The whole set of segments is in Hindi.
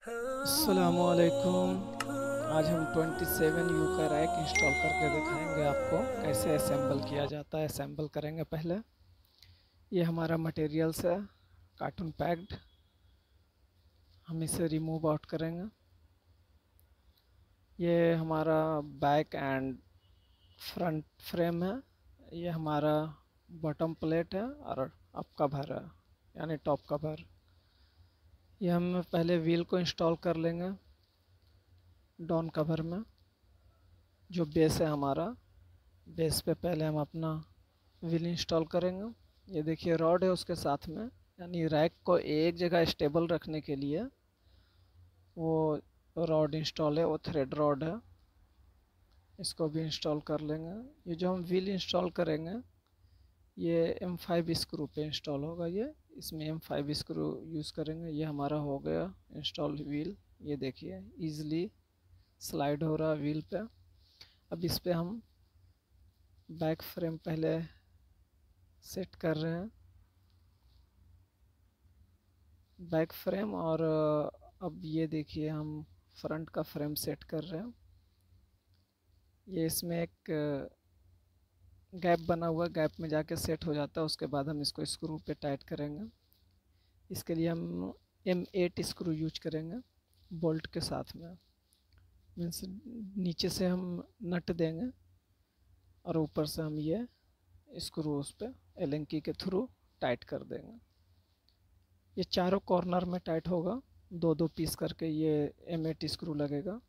अस्सलामुअलैकुम। आज हम 27U का रैक इंस्टॉल करके दिखाएंगे आपको कैसे असेंबल किया जाता है। असेंबल करेंगे पहले। ये हमारा मटेरियल्स है, कार्टून पैक्ड। हम इसे रिमूव आउट करेंगे। ये हमारा बैक एंड फ्रंट फ्रेम है। ये हमारा बॉटम प्लेट है और अप कवर है, यानी टॉप कवर। ये हम पहले व्हील को इंस्टॉल कर लेंगे डाउन कवर में। जो बेस है हमारा, बेस पे पहले हम अपना व्हील इंस्टॉल करेंगे। ये देखिए रॉड है उसके साथ में, यानी रैक को एक जगह स्टेबल रखने के लिए वो रॉड इंस्टॉल है, वो थ्रेड रॉड है। इसको भी इंस्टॉल कर लेंगे। ये जो हम व्हील इंस्टॉल करेंगे ये M5 स्क्रू पे इंस्टॉल होगा। ये इसमें M5 स्क्रू यूज़ करेंगे। ये हमारा हो गया इंस्टॉल व्हील। ये देखिए ईज़िली स्लाइड हो रहा है व्हील पे। अब इस पे हम बैक फ्रेम पहले सेट कर रहे हैं, बैक फ्रेम। और अब ये देखिए हम फ्रंट का फ्रेम सेट कर रहे हैं। ये इसमें एक गैप बना हुआ, गैप में जाके सेट हो जाता है। उसके बाद हम इसको स्क्रू पे टाइट करेंगे। इसके लिए हम M8 स्क्रू यूज करेंगे बोल्ट के साथ में। मीन्स नीचे से हम नट देंगे और ऊपर से हम ये स्क्रू उस पर एलेंकी के थ्रू टाइट कर देंगे। ये चारों कॉर्नर में टाइट होगा, दो दो पीस करके ये M8 स्क्रू लगेगा।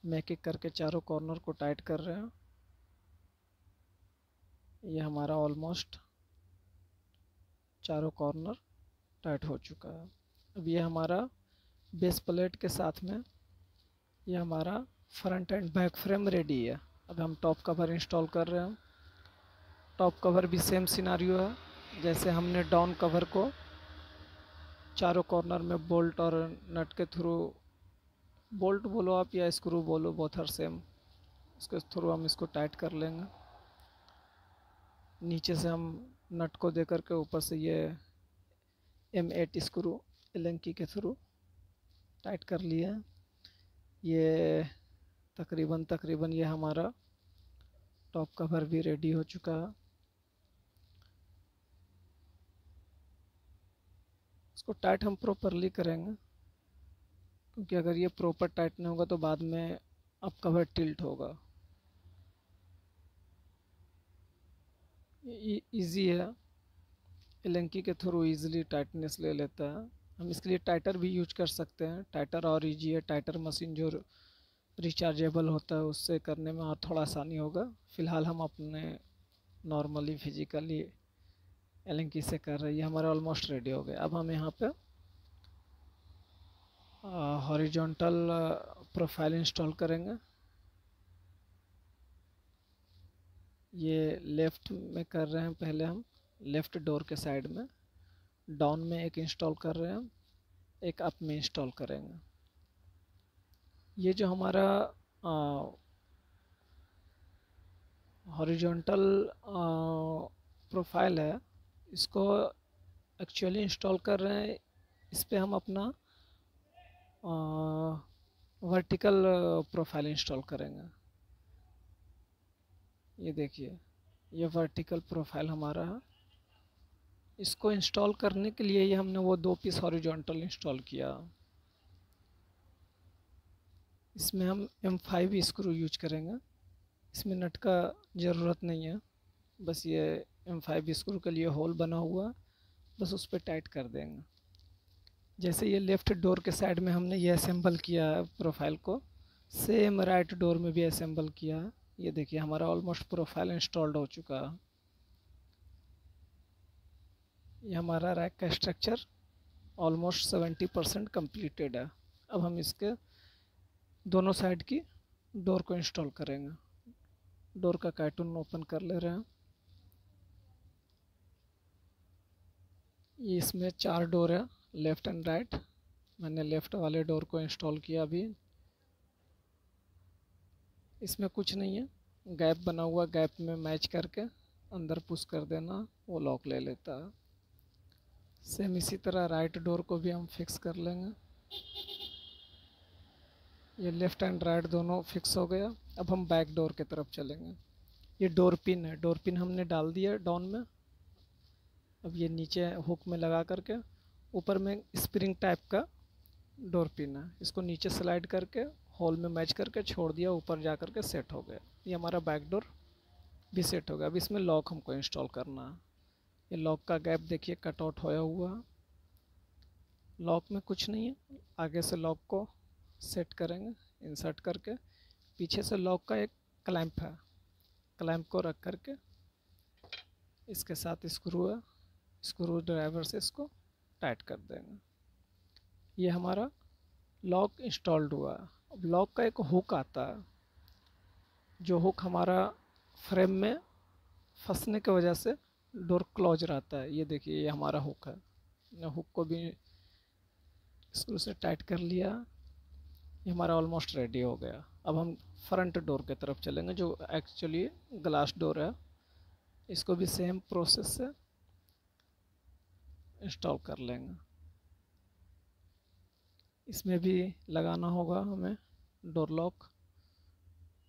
हम एक एक करके चारों कॉर्नर को टाइट कर रहे हैं। ये हमारा ऑलमोस्ट चारों कॉर्नर टाइट हो चुका है। अब ये हमारा बेस प्लेट के साथ में ये हमारा front end back frame ready है। अब हम टॉप कवर इंस्टॉल कर रहे हैं। टॉप कवर भी सेम सिनारियो है जैसे हमने डाउन कवर को चारों कॉर्नर में बोल्ट और नट के थ्रू, बोल्ट बोलो आप या स्क्रू बोलो, बोथ आर सेम, इसके थ्रू हम इसको टाइट कर लेंगे। नीचे से हम नट को दे करके ऊपर से ये M8 स्क्रू एलेंकी के थ्रू टाइट कर लिए। ये तकरीबन ये हमारा टॉप कवर भी रेडी हो चुका है। इसको टाइट हम प्रॉपरली करेंगे, क्योंकि अगर ये प्रॉपर टाइट नहीं होगा तो बाद में अप कवर टिल्ट होगा। इजी है, एलेंकी के थ्रू इजीली टाइटनेस ले लेता है। हम इसके लिए टाइटर भी यूज कर सकते हैं। टाइटर और इजी है। टाइटर मशीन जो रिचार्जेबल होता है उससे करने में और थोड़ा आसानी होगा। फ़िलहाल हम अपने नॉर्मली फिजिकली एलेंकी से कर रहे हैं। ये हमारा ऑलमोस्ट रेडी हो गया। अब हम यहाँ पे हॉरिजॉन्टल प्रोफाइल इंस्टॉल करेंगे। ये लेफ़्ट में कर रहे हैं, पहले हम लेफ़्ट डोर के साइड में डाउन में एक इंस्टॉल कर रहे हैं, एक अप में इंस्टॉल करेंगे। ये जो हमारा हॉरिजॉन्टल प्रोफाइल है, इसको एक्चुअली इंस्टॉल कर रहे हैं। इस पे हम अपना वर्टिकल प्रोफाइल इंस्टॉल करेंगे। ये देखिए ये वर्टिकल प्रोफाइल हमारा है। इसको इंस्टॉल करने के लिए ये हमने वो दो पीस हॉरिजॉन्टल इंस्टॉल किया। इसमें हम M5 स्क्रू यूज करेंगे। इसमें नट का ज़रूरत नहीं है, बस ये M5 स्क्रू के लिए होल बना हुआ, बस उस पर टाइट कर देंगे। जैसे ये लेफ़्ट डोर के साइड में हमने ये असेंबल किया है प्रोफाइल को, सेम राइट डोर में भी असेंबल किया है। ये देखिए हमारा ऑलमोस्ट प्रोफाइल इंस्टॉल्ड हो चुका है। ये हमारा रैक का स्ट्रक्चर ऑलमोस्ट 70% कम्प्लीटेड है। अब हम इसके दोनों साइड की डोर को इंस्टॉल करेंगे। डोर का कार्टून ओपन कर ले रहे हैं। ये इसमें 4 डोर है, लेफ़्ट एंड राइट। मैंने लेफ़्ट वाले डोर को इंस्टॉल किया अभी। इसमें कुछ नहीं है, गैप बना हुआ, गैप में मैच करके अंदर पुश कर देना, वो लॉक ले लेता है। सेम इसी तरह राइट डोर को भी हम फिक्स कर लेंगे। ये लेफ़्ट एंड राइट दोनों फिक्स हो गया। अब हम बैक डोर की तरफ चलेंगे। ये डोर पिन है, डोर पिन हमने डाल दिया डाउन में। अब ये नीचे हुक में लगा करके ऊपर में स्प्रिंग टाइप का डोर पिन है, इसको नीचे स्लाइड करके होल में मैच करके छोड़ दिया, ऊपर जा करके सेट हो गया। ये हमारा बैक डोर भी सेट हो गया। अब इसमें लॉक हमको इंस्टॉल करना है। ये लॉक का गैप देखिए कट आउट होया हुआ है, लॉक में कुछ नहीं है। आगे से लॉक को सेट करेंगे इंसर्ट करके। पीछे से लॉक का एक क्लैंप है, क्लैंप को रख करके इसके साथ स्क्रू है, स्क्रू ड्राइवर से इसको टाइट कर देंगे। ये हमारा लॉक इंस्टॉल्ड हुआ है। अब लॉक का एक हुक आता है, जो हुक हमारा फ्रेम में फंसने की वजह से डोर क्लोज रहता है। ये देखिए ये हमारा हुक है, हुक को भी स्क्रू से टाइट कर लिया। ये हमारा ऑलमोस्ट रेडी हो गया। अब हम फ्रंट डोर की तरफ चलेंगे, जो एक्चुअली ग्लास डोर है। इसको भी सेम प्रोसेस से इंस्टॉल कर लेंगे। इसमें भी लगाना होगा हमें डोर लॉक।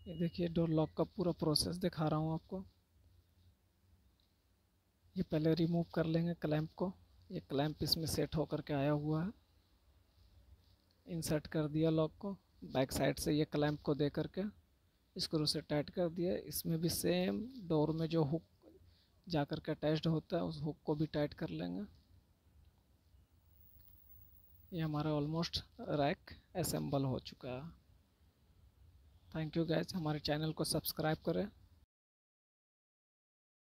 ये देखिए डोर लॉक का पूरा प्रोसेस दिखा रहा हूँ आपको। ये पहले रिमूव कर लेंगे क्लैंप को। ये क्लैंप इसमें सेट होकर के आया हुआ है। इंसर्ट कर दिया लॉक को, बैक साइड से ये क्लैंप को दे करके स्क्रू से टाइट कर दिया। इसमें भी सेम डोर में जो हुक जा कर के अटैच्ड होता है उस हुक को भी टाइट कर लेंगे। ये हमारा ऑलमोस्ट रैक असेंबल हो चुका है। थैंक यू गाइस, हमारे चैनल को सब्सक्राइब करें।